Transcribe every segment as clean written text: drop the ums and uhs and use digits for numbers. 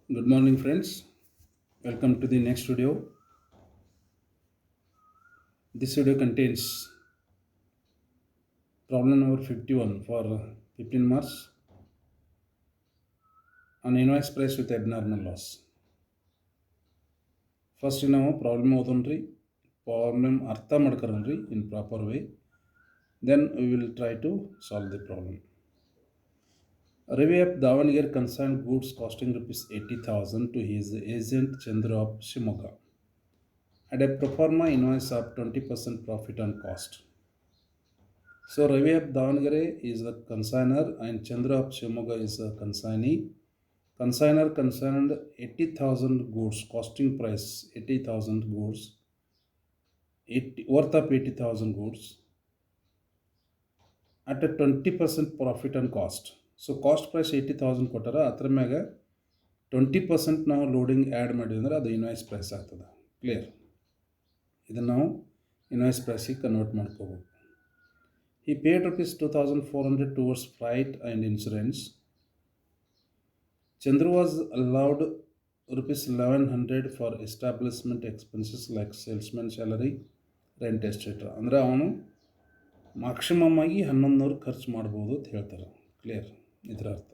Good morning, friends. Welcome to the next video. This video contains problem number 51 for 15 marks on invoice price with abnormal loss. First, ನಾವು problem ಓದೋಣ್ರಿ, problem ಅರ್ಥ ಮಾಡ್ಕೊಳ್ರಿ in proper way. Then we will try to solve the problem. Ravi of Davangere consigned goods costing rupees 80,000 to his agent Chandra of Shimoga at a pro forma invoice of 20% profit on cost. So Ravi of Davangere is the consigner and Chandra of Shimoga is the consignee. Consigner consigned 80,000 goods, costing price 80,000 goods, worth of 80,000 goods at a 20% profit on cost. So cost price 80,000 ಕೊಟ್ಟಾರ, ಅದ್ರ ಮ್ಯಾಗ 20% ನಾವು loading add ಮಾಡಿದ್ರೆ ಅದು invoice price ಆಗ್ತದೆ. Clear? ಇದನ್ನು ನಾವು invoice ಪ್ರೈಸಿಗೆ convert ಮಾಡ್ಕೋಬೇಕು. He paid rupees 2,400 towards freight and insurance. Chandru was allowed rupees 1,100 for establishment expenses like salesman salary, rent, etc. ಅಂದರೆ ಅವನು ಮ್ಯಾಕ್ಸಿಮಮ್ ಆಗಿ 1,100 ಖರ್ಚು ಮಾಡ್ಬೋದು ಅಂತ ಹೇಳ್ತಾರೆ. ಕ್ಲಿಯರ್? ಇದರ ಅರ್ಥ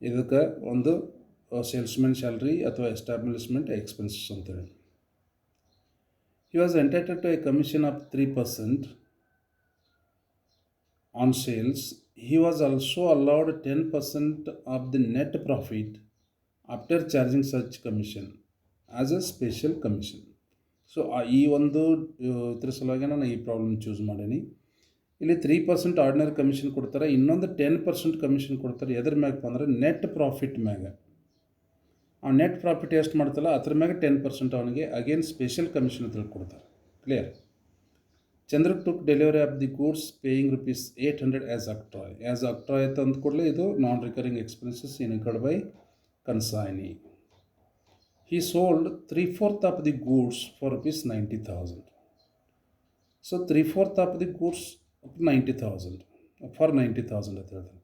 ಇದಕ್ಕೆ ಒಂದು ಸೇಲ್ಸ್ಮನ್ ಸ್ಯಾಲ್ರಿ ಅಥವಾ ಎಸ್ಟಾಬ್ಲಿಷ್ಮೆಂಟ್ ಎಕ್ಸ್ಪೆನ್ಸಸ್ ಅಂತೇಳಿ. He was entitled to a commission of 3% on sales. He was also allowed 10% of the net profit after charging such commission as a special commission. So ಈ ಒಂದು ಇದ್ರ ಸಲುವಾಗಿ ನಾನು ಈ ಪ್ರಾಬ್ಲಮ್ ಚೂಸ್ ಮಾಡೀನಿ. ಇಲ್ಲಿ 3% ಆರ್ಡಿನರಿ ಕಮಿಷನ್ ಕೊಡ್ತಾರೆ, ಇನ್ನೊಂದು 10% ಕಮಿಷನ್ ಕೊಡ್ತಾರೆ. ಎದ್ರ ಮ್ಯಾಗಪ್ಪ ಅಂದರೆ ನೆಟ್ ಪ್ರಾಫಿಟ್ ಮ್ಯಾಗ. ಆ ನೆಟ್ ಪ್ರಾಫಿಟ್ ಎಷ್ಟು ಮಾಡ್ತಲ್ಲ ಅದ್ರ ಮ್ಯಾಗ 10% ಅವನಿಗೆ ಅಗೇನ್ ಸ್ಪೆಷಲ್ ಕಮಿಷನ್ ಅಂತ ಕೊಡ್ತಾರೆ. Clear? Chandra took delivery of the goods paying rupees 800 as octroi. As octroi ಅಂತ ಅಂದ ಕೂಡಲೇ ಇದು ನಾನ್ recurring expenses incurred by consignee. He sold 3/4 of the goods for rupees 90,000. So 3/4 of the goods 90,000 for 90,000 ಅಂತ ಹೇಳ್ತಾರೆ.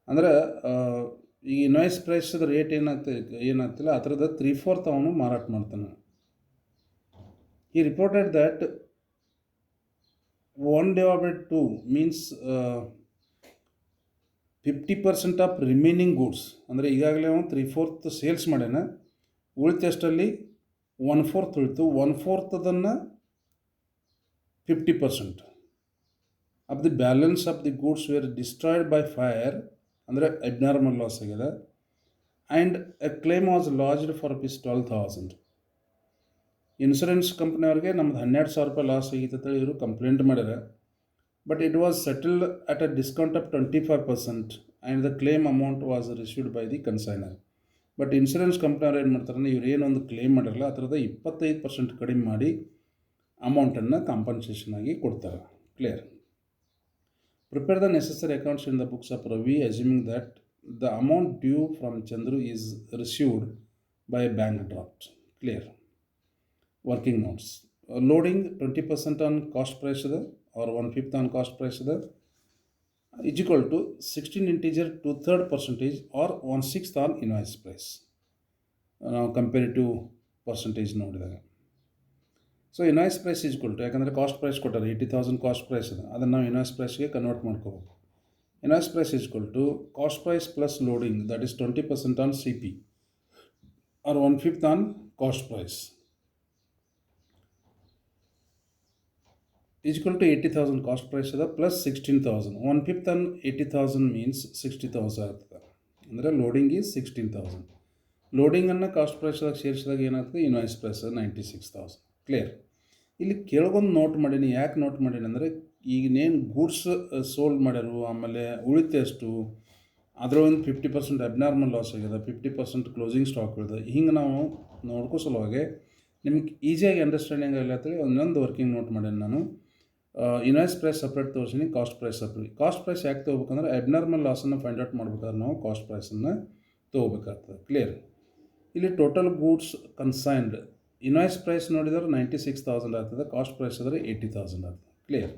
ಅಂದರೆ ಈ ಇನ್ವಾಯ್ಸ್ ಪ್ರೈಸದ ರೇಟ್ ಏನಾಗ್ತಿಲ್ಲ ಅದರದ 3/4 ಅವನು ಮಾರಾಟ ಮಾಡ್ತಾನೆ. He reported that 1/2 means 50% of remaining goods. ಅಂದರೆ ಈಗಾಗಲೇ ಅವನು 3/4 ಸೇಲ್ಸ್ ಮಾಡ್ಯಾನ, ಉಳಿತಷ್ಟಲ್ಲಿ 1/4 ಉಳಿತು. 1/4 ಅದನ್ನು 50% of the balance of the goods were destroyed by fire, ಅಂದರೆ ಅಬ್ನಾರ್ಮಲ್ ಲಾಸ್ ಆಗಿದೆ. And a claim was lodged for rupees 12,000. Insurance ಕಂಪ್ನಿಯವ್ರಿಗೆ ನಮ್ದು 12,000 ರೂಪಾಯಿ ಲಾಸ್ ಆಗಿತ್ತು ಇವರು ಕಂಪ್ಲೇಂಟ್ ಮಾಡ್ಯಾರ. But it was settled at a discount of 25% and the claim amount was received by the consignor. But insurance ಕಂಪ್ನಿಯವ್ರು ಏನು ಮಾಡ್ತಾರೆ, ಇವ್ರು ಏನೊಂದು ಕ್ಲೇಮ್ ಮಾಡಿರಲ್ಲ ಅದರದ 25% ಕಡಿಮೆ ಮಾಡಿ ಅಮೌಂಟನ್ನು ಕಾಂಪನ್ಸೇಷನ್ ಆಗಿ ಕೊಡ್ತಾರೆ. Clear? Prepare the necessary accounts in the books of Ravi assuming that the amount due from Chandru is received by bank draft. Clear? Working notes. Loading 20% on cost price ಅದ ಆರ್ 1/5 ಆನ್ ಕಾಸ್ಟ್ ಪ್ರೈಸ್ ಅದ is equal to 16 integer 2/3% or 1/6 on invoice price. ನಾವು comparative percentage ನೋಡಿದಾಗ so invoice price is equal to, ಯಾಕಂದರೆ cost price ಕೊಟ್ಟಾರೆ 80,000 cost price ಅದ, ಅದನ್ನು ನಾವು invoice ಪ್ರೈಸ್ಗೆ ಕನ್ವರ್ಟ್ ಮಾಡ್ಕೋಬೇಕು. Invoice price is equal to cost price plus loading, that is 20% on C P or 1/5 on cost price is equal to 80,000 cost price ಅದ plus 16,000. 1/5 ಆನ್ 80,000 means 60,000 ಆಗ್ತದೆ. ಅಂದರೆ ಲೋಡಿಂಗ್ ಈಸ್ 16,000. ಲೋಡಿಂಗನ್ನು ಕಾಸ್ಟ್ ಪ್ರೈಸ್ದಾಗ ಸೇರಿಸಿದಾಗ ಏನಾಗ್ತದೆ, ಇನ್ವಾಯ್ಸ್ ಪ್ರೈಸ್ 96,000. ಕ್ಲಿಯರ್? ಇಲ್ಲಿ ಕೆಳಗೊಂದು note ಮಾಡೀನಿ. ಯಾಕೆ ನೋಟ್ ಮಾಡೀನಿ ಅಂದರೆ ಈಗಿನೇನು ಗೂಡ್ಸ್ ಸೋಲ್ಡ್ ಮಾಡ್ಯಾರು, ಆಮೇಲೆ ಉಳಿತೆಷ್ಟು ಅದರ ಒಂದು 50% ಅಬ್ನಾರ್ಮಲ್ ಲಾಸ್ ಆಗಿದೆ, 50% ಕ್ಲೋಸಿಂಗ್ ಸ್ಟಾಕ್ ಇದೆ. ಹಿಂಗೆ ನಾವು ನೋಡ್ಕೋ ಸಲುವಾಗಿ ನಿಮ್ಗೆ ಈಸಿಯಾಗಿ ಅಂಡರ್ಸ್ಟ್ಯಾಂಡಿಂಗ್ ಆಗಲಿ ಅಂತೇಳಿ ಒಂದೊಂದು ವರ್ಕಿಂಗ್ ನೋಟ್ ಮಾಡೀನಿ ನಾನು. ಇನ್ವಾಯ್ಸ್ ಪ್ರೈಸ್ ಸಪ್ರೇಟ್ ತೋರಿಸೀನಿ, cost price separate. Cost price ಯಾಕೆ ತೊಗೋಬೇಕಂದ್ರೆ ಅಬ್ನಾರ್ಮಲ್ ಲಾಸನ್ನು ಫೈಂಡ್ ಔಟ್ ಮಾಡ್ಬೇಕಾದ್ರೆ ನಾವು ಕಾಸ್ಟ್ ಪ್ರೈಸನ್ನು ತೊಗೋಬೇಕಾಗ್ತದೆ. ಕ್ಲಿಯರ್? ಇಲ್ಲಿ total goods consigned invoice price ನೋಡಿದ್ರೆ 96,000 ಆಗ್ತದೆ, ಕಾಸ್ಟ್ ಪ್ರೈಸ್ ಆದರೆ 80,000 ಆಗ್ತದೆ. Clear?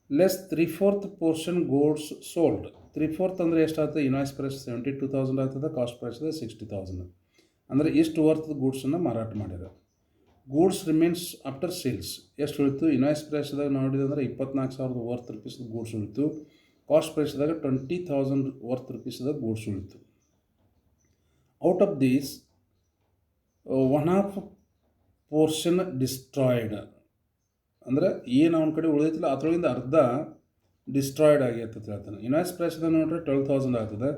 Less 3/4 portion goods sold. 3/4 ಅಂದರೆ ಎಷ್ಟಾಗ್ತದೆ? ಇನ್ವಾಯ್ಸ್ ಪ್ರೈಸ್ 72,000 ಆಗ್ತದೆ, ಕಾಸ್ಟ್ ಪ್ರೈಸ್ 60,000. ಅಂದರೆ ಇಷ್ಟು ವರ್ತ್ ಗೂಡ್ಸನ್ನು ಮಾರಾಟ ಮಾಡ್ಯಾರ. ಗೂಡ್ಸ್ ರಿಮೇನ್ಸ್ ಆಫ್ಟರ್ ಸೇಲ್ಸ್ ಎಷ್ಟು ಉಳಿತು? ಇನ್ವಾಯ್ಸ್ ಪ್ರೈಸ್ದಾಗ ನೋಡಿದಂದ್ರೆ 24,000 ವರ್ತ್ ರುಪೀಸ್ದು ಗೂಡ್ಸ್ ಉಳಿತು. ಕಾಸ್ಟ್ ಪ್ರೈಸ್ದಾಗ 20,000 ವರ್ತ್ ರುಪೀಸ್ದಾಗ ಗೂಡ್ಸ್ ಉಳಿತು. Out of these one half portion destroyed, ಅಂದರೆ ಏನು ಅವನ ಕಡೆ ಉಳಿದಿಲ್ಲ ಅದರೊಳಗಿಂದ ಅರ್ಧ ಡಿಸ್ಟ್ರಾಯ್ಡ್ ಆಗೈತೆ ಅಂತ ಹೇಳ್ತಾನೆ. ಇನ್ವಾಯ್ಸ್ ಪ್ರೈಸ್ದಾಗ ನೋಡ್ರೆ 12,000 ಆಗ್ತದೆ,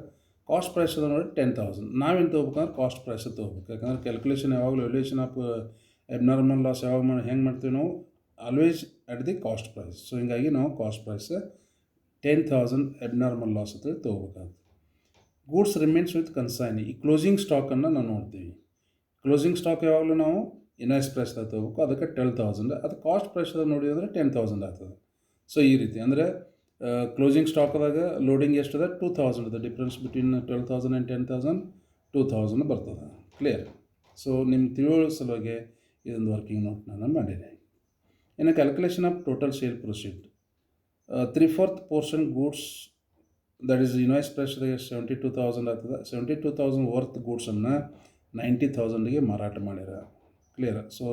ಕಾಸ್ಟ್ ಪ್ರೈಸ್ದಾಗ ನೋಡ್ರಿ 10,000. ನಾವೇನು ತೊಗೋಬೇಕಂದ್ರೆ ಕಾಸ್ಟ್ ಪ್ರೈಸ್ ತೊಗೋಬೇಕು. ಯಾಕಂದ್ರೆ ಕ್ಯಾಲ್ಕುಲೇಷನ್ ಯಾವಾಗಲೂ ವ್ಯಾಲ್ಯೂಯೇಷನ್ ಆಫ್ ಎಬ್ನಾರ್ಮಲ್ ಲಾಸ್ ಯಾವಾಗ ಹೆಂಗೆ ಮಾಡ್ತೀವಿ ನಾವು? Always at the cost price. So ಹಿಂಗಾಗಿ ನಾವು ಕಾಸ್ಟ್ ಪ್ರೈಸ್ 10,000 ಎಬ್ನಾರ್ಮಲ್ ಲಾಸ್ ಅಂತ ತೊಗೋಬೇಕಾಗುತ್ತೆ. Goods remains with consignee. ಈ ಕ್ಲೋಸಿಂಗ್ ಸ್ಟಾಕನ್ನು ನಾವು ನೋಡ್ತೀವಿ. ಕ್ಲೋಸಿಂಗ್ ಸ್ಟಾಕ್ ಯಾವಾಗಲೂ ನಾವು ಇನ್ವಾಯ್ಸ್ ಪ್ರೈಸ್ದಾಗ ತೊಗೋಬೇಕು, ಅದಕ್ಕೆ 12,000. ಅದು ಕಾಸ್ಟ್ ಪ್ರೈಸ್ದಾಗ ನೋಡಿದ್ರೆ 10,000 ಆಗ್ತದೆ. ಸೊ ಈ ರೀತಿ ಅಂದರೆ ಕ್ಲೋಸಿಂಗ್ ಸ್ಟಾಕ್ದಾಗ ಲೋಡಿಂಗ್ ಎಷ್ಟದ? 2,000 ಇದೆ. ಡಿಫ್ರೆನ್ಸ್ ಬಿಟ್ವೀನ್ 12,000 ಆ್ಯಂಡ್ 10,000 2,000 ಬರ್ತದೆ. ಕ್ಲಿಯರ್? ಸೊ ನಿಮ್ಮ ತಿಳಿಯೋ ಸಲುವಾಗಿ ಇದೊಂದು ವರ್ಕಿಂಗ್ ನೋಟ್ ನಾನು ಮಾಡಿದೆ. ಇನ್ನು calculation of total sale proceed. 3/4 portion goods that is invoice ಪ್ರೈಸ್ದಾಗ 72,000 ಆಗ್ತದೆ. 72,000 ವರ್ತ್ ಗೂಡ್ಸನ್ನು 90,000ಗೆ ಮಾರಾಟ ಮಾಡ್ಯಾರ. Clear? So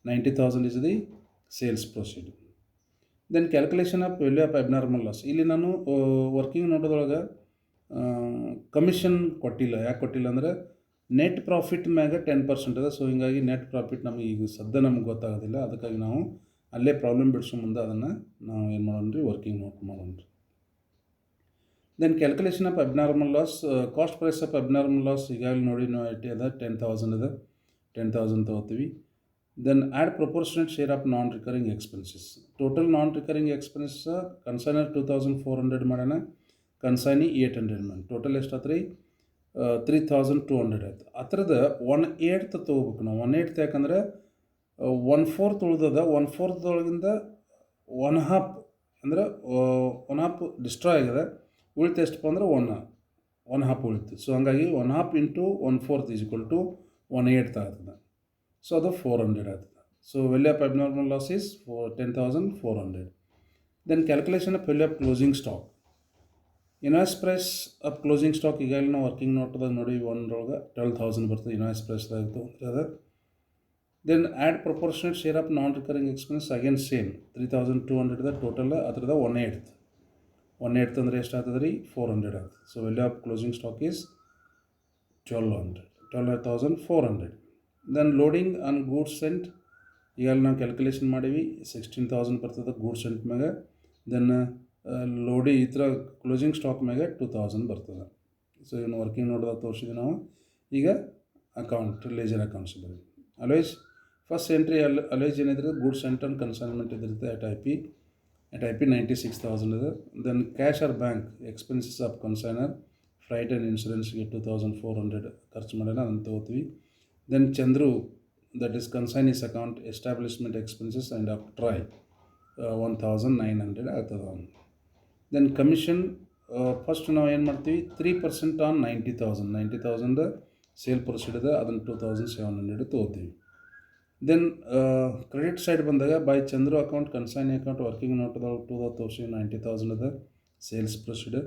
90,000 is the sales proceed. Then calculation of value of abnormal loss. ಇಲ್ಲಿ ನಾನು ವರ್ಕಿಂಗ್ ನೋಟದೊಳಗೆ ಕಮಿಷನ್ ಕೊಟ್ಟಿಲ್ಲ. ಯಾಕೆ ಕೊಟ್ಟಿಲ್ಲ ಅಂದರೆ ನೆಟ್ ಪ್ರಾಫಿಟ್ ಮ್ಯಾಗ 10% ಇದೆ. ಸೊ ಹೀಗಾಗಿ ನೆಟ್ ಪ್ರಾಫಿಟ್ ನಮಗೆ ಈಗ ಸದ್ಯ ನಮ್ಗೆ ಗೊತ್ತಾಗೋದಿಲ್ಲ. ಅದಕ್ಕಾಗಿ ನಾವು ಅಲ್ಲೇ ಪ್ರಾಬ್ಲಮ್ ಬಿಡಿಸೋ ಮುಂದೆ ಅದನ್ನು ನಾವು ಏನು ಮಾಡೋಣ ವರ್ಕಿಂಗ್ ನೋಟ್ ಮಾಡೋಣ. Then calculation of abnormal loss. Cost price of abnormal loss ಈಗಾಗಲೇ ನೋಡಿ ನಾವು ಐಟಿ ಅದ 10,000 ಇದೆ. 10,000 ತೊಗೋತೀವಿ. Then add proportionate share of non recurring expenses. Total non recurring expense consignor 2,400 ಮಾಡೋಣ, ಕನ್ಸೈನಿ 800 ಮಾಡಿ. ಟೋಟಲ್ ಎಷ್ಟಾಯ್ತು ರೀ? 3,200 ಆಯ್ತು. ಆ ಥರದ 1/8 ತೊಗೋಬೇಕು ನಾವು. 1/8 ಯಾಕಂದರೆ 1/4 ಉಳ್ದದ. 1/4 1/2 ಅಂದರೆ 1/2 ಡಿಸ್ಟ್ರಾಯ್ ಆಗಿದೆ. ಉಳಿತು ಎಷ್ಟಪ್ಪ ಅಂದ್ರೆ 1/2 ಉಳಿತು. ಸೊ ಹಂಗಾಗಿ 1/2 ಇಂಟು 1/4 ಈಸ್ ಈಕ್ವಲ್ ಟು 1/8 ಆಗ್ತದೆ. ಸೊ ಅದು 400 ಆಗ್ತದೆ. So value of abnormal loss is 10,400. Then calculation of value of closing stock. Invoice price of closing stock ಈಗಾಗಲೇ ನಾವು ವರ್ಕಿಂಗ್ ನೋಟ್ದಾಗ ನೋಡಿ 1 12,000 ಬರ್ತದೆ ಇನ್ವಾಯ್ಸ್ ಪ್ರೈಸ್ದಾಗಿತ್ತು ಅದು. Then add proportionate share of non recurring expense again same 3,200 ಇದೆ total. ಅದರದ 1/8 ಅಂದರೆ ಎಷ್ಟಾಗ್ತದೆ ರೀ? 400 ಆಗ್ತದೆ. So value of closing stock is 12,400. Then loading on goods sent ಈಗಾಗಲೇ ನಾವು ಕ್ಯಾಲ್ಕುಲೇಷನ್ ಮಾಡೀವಿ. 16,000 ಬರ್ತದೆ ಗೂಡ್ಸ್ ಸೆಂಟ್ ಮ್ಯಾಗ. ದೆನ್ ಲೋಡಿ ಈ ಥರ ಕ್ಲೋಸಿಂಗ್ ಸ್ಟಾಕ್ ಮ್ಯಾಗ 2,000 ಬರ್ತದೆ. ಸೊ ಇನ್ನು ವರ್ಕಿಂಗ್ ನೋಡ್ದಾಗ ತೋರಿಸಿದ್ವಿ ನಾವು. ಈಗ ಅಕೌಂಟ್ ಲೇಜರ್ ಅಕೌಂಟ್ಸ್ ಬರೀ ಅಲೋಯ್ಸ್ ಫಸ್ಟ್ ಎಂಟ್ರಿ ಅಲೋಯ್ಸ್ ಏನಿದ್ರೆ ಗೂಡ್ಸ್ ಸೆಂಟ್ ಆ್ಯಂಡ್ ಕನ್ಸೈನ್ಮೆಂಟ್ ಇದಿರುತ್ತೆ. ಎಟ್ ಐ ಪಿ 96,000 ಇದೆ. Then cash or bank expenses of consignor freight and ಇನ್ಶೂರೆನ್ಸ್ಗೆ 2,400 ಖರ್ಚು ಮಾಡೋಣ, ಅದನ್ನು ತೊಗೋತೀವಿ. Then Chandru that is consignee's account establishment expenses and of try 1,900 ಆಗ್ತದೆ ಅವನು. ದೆನ್ ಕಮಿಷನ್ ಫಸ್ಟ್ ನಾವು ಏನು ಮಾಡ್ತೀವಿ? 3% ಆನ್ 90,000 ಸೇಲ್ ಪ್ರೊಸೀಡ್ ಇದೆ, ಅದನ್ನು 2,700 ತೊಗೋತೀವಿ. ದೆನ್ ಕ್ರೆಡಿಟ್ ಸೈಡ್ ಬಂದಾಗ by Chandru account consignee account working ನೋಟ್ದೊಳಗೆ 2,000 90,000 ಇದೆ sales proceed.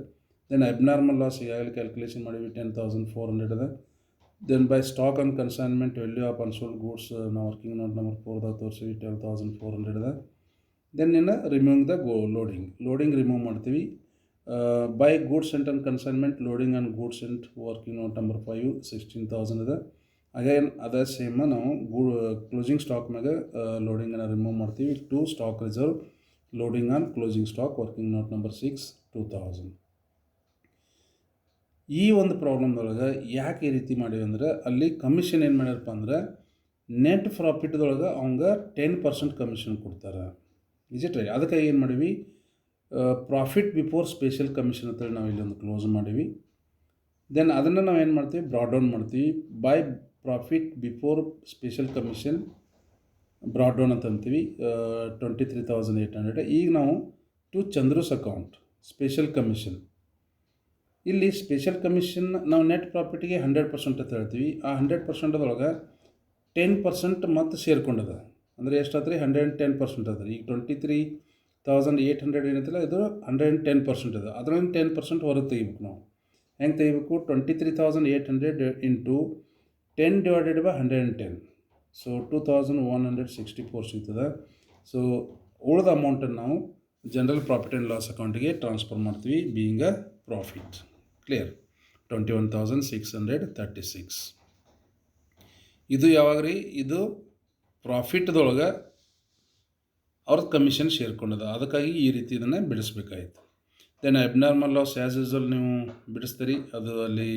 Then abnormal loss ಈಗಾಗಲೇ ಕ್ಯಾಲ್ಕುಲೇಷನ್ ಮಾಡಿವಿ 10,400 ಇದೆ. Then by stock on consignment value of unsold goods ನಾವು ವರ್ಕಿಂಗ್ ನೋಟ್ ನಂಬರ್ 4ದಾಗ ತೋರಿಸಿವಿ 12,400 ಇದೆ. ದೆನ್ ಇನ್ನು ರಿಮೂವಿಂಗ್ ದ ಲೋಡಿಂಗ್ ರಿಮೂವ್ ಮಾಡ್ತೀವಿ. By goods sent and consignment loading on goods sent working note number 5 16,000 ಇದೆ. ಅಗೇನ್ ಅದೇ ಸೇಮ್ ನಾವು closing stock ಮ್ಯಾಗ ಲೋಡಿಂಗನ್ನು ರಿಮೂವ್ ಮಾಡ್ತೀವಿ. To stock reserve loading on closing stock working note number 6 2,000. ಈ ಒಂದು ಪ್ರಾಬ್ಲಮ್ದೊಳಗೆ ಯಾಕೆ ಈ ರೀತಿ ಮಾಡೀವಿ ಅಂದರೆ ಅಲ್ಲಿ ಕಮಿಷನ್ ಏನು ಮಾಡ್ಯಾರಪ್ಪ ಅಂದ್ರೆ ನೆಟ್ ಪ್ರಾಫಿಟ್ದೊಳಗೆ ಅವಂಗೆ 10% ಕಮಿಷನ್ ಕೊಡ್ತಾರೆ. Is it right? ಅದಕ್ಕೆ ಏನು ಮಾಡೀವಿ? ಪ್ರಾಫಿಟ್ ಬಿಫೋರ್ ಸ್ಪೆಷಲ್ ಕಮಿಷನ್ ಅಂತೇಳಿ ನಾವು ಇಲ್ಲೊಂದು ಕ್ಲೋಸ್ ಮಾಡೀವಿ. ದೆನ್ ಅದನ್ನು ನಾವು ಏನು ಮಾಡ್ತೀವಿ? ಬ್ರಾಡ್ ಡೌನ್ ಮಾಡ್ತೀವಿ. By profit before special commission brought down ಅಂತ ಅಂತೀವಿ 23,800. ಈಗ ನಾವು ಟು ಚಂದ್ರೂಸ್ ಅಕೌಂಟ್ ಸ್ಪೆಷಲ್ ಕಮಿಷನ್. ಇಲ್ಲಿ ಸ್ಪೆಷಲ್ ಕಮಿಷನ್ ನಾವು ನೆಟ್ ಪ್ರಾಫಿಟ್ಗೆ 100% ಅಂತ ಹೇಳ್ತೀವಿ. ಆ 100%ದೊಳಗೆ 10% ಮತ್ತು ಸೇರ್ಕೊಂಡದ ಅಂದರೆ ಎಷ್ಟಾದ್ರಿ? 110% ಅದ. ಈಗ 23 1800 ಏನೈತಲ್ಲ ಇದು 110% ಇದೆ. ಅದರಲ್ಲಿ 10% ಹೊರಗೆ ತೆಗಿಬೇಕು ನಾವು. ಹೆಂಗೆ ತೆಗಿಬೇಕು? 23,800 ಇಂಟು 10 ಡಿವೈಡೆಡ್ ಬೈ 110. ಸೊ 2164 ಸಿಗ್ತದೆ. ಸೊ ಉಳಿದ ಅಮೌಂಟನ್ನು ನಾವು ಜನರಲ್ ಪ್ರಾಫಿಟ್ ಆ್ಯಂಡ್ ಲಾಸ್ ಅಕೌಂಟಿಗೆ ಟ್ರಾನ್ಸ್ಫರ್ ಮಾಡ್ತೀವಿ, ಬೀಯಿಂಗ್ ಅ ಪ್ರಾಫಿಟ್. ಕ್ಲಿಯರ್? 21,636. ಇದು ಯಾವಾಗ ರೀ? ಇದು ಪ್ರಾಫಿಟ್ದೊಳಗೆ ಅವ್ರದ್ದು ಕಮಿಷನ್ ಸೇರ್ಕೊಂಡದ, ಅದಕ್ಕಾಗಿ ಈ ರೀತಿ ಇದನ್ನು ಬಿಡಿಸ್ಬೇಕಾಯಿತು. Then abnormal loss as usual ನೀವು ಬಿಡಿಸ್ತೀರಿ, ಅದು ಅಲ್ಲಿ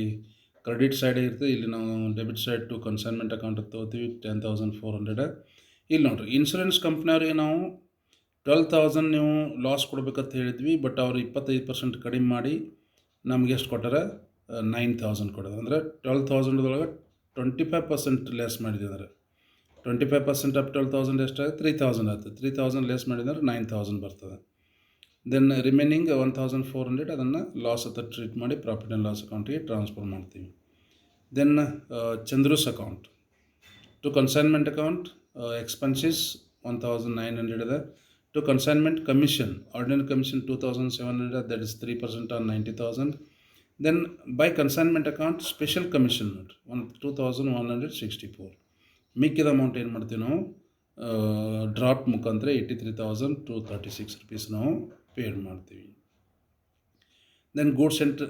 ಕ್ರೆಡಿಟ್ ಸೈಡ್ ಇರ್ತದೆ. ಇಲ್ಲಿ ನಾವು debit side to consignment account ತೊಗೋತೀವಿ 10,400. ಇಲ್ಲಿ ನೋಡಿರಿ, ಇನ್ಶೂರೆನ್ಸ್ ಕಂಪ್ನಿಯವ್ರಿಗೆ ನಾವು 12,000 ನೀವು ಲಾಸ್ ಕೊಡ್ಬೇಕಂತ ಹೇಳಿದ್ವಿ, ಬಟ್ ಅವರು 25% ಕಡಿಮೆ ಮಾಡಿ ನಮಗೆ ಎಷ್ಟು ಕೊಟ್ಟಾರೆ? 9,000 ಕೊಡೋದು. ಅಂದರೆ 12,000 25% ಲೆಸ್ ಮಾಡಿದ್ದಾರೆ. 25% ಆಫ್ 12,000 ಎಷ್ಟಾಗುತ್ತೆ? 3,000 ಆಗ್ತದೆ. 3,000 ಲೆಸ್ ಮಾಡಿದರೆ 9,000 ಬರ್ತದೆ. ದೆನ್ ರಿಮೈನಿಂಗ್ 1,400 ಅದನ್ನು ಲಾಸ್ ಅಂತ ಟ್ರೀಟ್ ಮಾಡಿ ಪ್ರಾಫಿಟ್ ಆ್ಯಂಡ್ ಲಾಸ್ ಅಕೌಂಟಿಗೆ ಟ್ರಾನ್ಸ್ಫರ್ ಮಾಡ್ತೀವಿ. Then Chandru's account to consignment account expenses 1,900 ಇದೆ. To consignment commission, ordinary commission 2,700, that is 3% on 90,000. Then by consignment account special commission ನೋಡಿರಿ 2,164. ಮಿಕ್ಕಿದ ಅಮೌಂಟ್ ಏನು ಮಾಡ್ತೀವಿ ನಾವು? ಡ್ರಾಫ್ಟ್ ಮುಖಾಂತರ 83,236 rupees ನಾವು ಪೇಡ್ ಮಾಡ್ತೀವಿ. Then goods and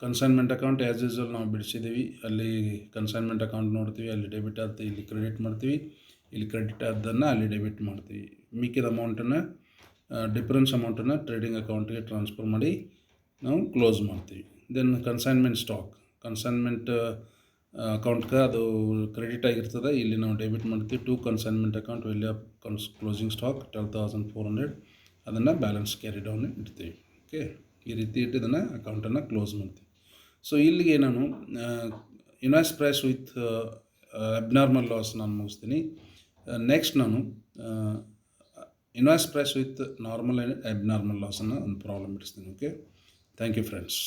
consignment account as usual ನಾವು ಬಿಡಿಸಿದ್ದೀವಿ. ಅಲ್ಲಿ ಕನ್ಸೈನ್ಮೆಂಟ್ ಅಕೌಂಟ್ ನೋಡ್ತೀವಿ, ಅಲ್ಲಿ ಡೆಬಿಟ್ ಆಗುತ್ತೆ, ಇಲ್ಲಿ ಕ್ರೆಡಿಟ್ ಮಾಡ್ತೀವಿ, ಇಲ್ಲಿ ಕ್ರೆಡಿಟ್ ಆದ್ದನ್ನು ಅಲ್ಲಿ ಡೆಬಿಟ್ ಮಾಡ್ತೀವಿ. ಮಿಕ್ಕಿದ ಅಮೌಂಟನ್ನು ಡಿಫರೆನ್ಸ್ ಅಮೌಂಟನ್ನು ಟ್ರೇಡಿಂಗ್ ಅಕೌಂಟಿಗೆ ಟ್ರಾನ್ಸ್ಫರ್ ಮಾಡಿ ನಾವು ಕ್ಲೋಸ್ ಮಾಡ್ತೀವಿ. ದೆನ್ ಕನ್ಸೈನ್ಮೆಂಟ್ ಸ್ಟಾಕ್, ಕನ್ಸೈನ್ಮೆಂಟ್ ಅಕೌಂಟ್ಗೆ ಅದು ಕ್ರೆಡಿಟ್ ಆಗಿರ್ತದೆ, ಇಲ್ಲಿ ನಾವು ಡೆಬಿಟ್ ಮಾಡ್ತೀವಿ. To consignment account value of closing stock 12,400, ಅದನ್ನು ಬ್ಯಾಲೆನ್ಸ್ ಕ್ಯಾರಿ ಡೌನ್ ಇಡ್ತೀವಿ. ಓಕೆ, ಈ ರೀತಿ ಇಟ್ಟು ಇದನ್ನು ಅಕೌಂಟನ್ನು ಕ್ಲೋಸ್ ಮಾಡ್ತೀವಿ. ಸೊ ಇಲ್ಲಿಗೆ ನಾನು invoice price with abnormal loss ನಾನು ಮುಗಿಸ್ತೀನಿ. ನೆಕ್ಸ್ಟ್ ನಾನು invoice price with normal and abnormal ಲಾಸನ್ನು ಒಂದು ಪ್ರಾಬ್ಲಮ್ ಬಿಡಿಸ್ತೀನಿ. Okay, thank you friends.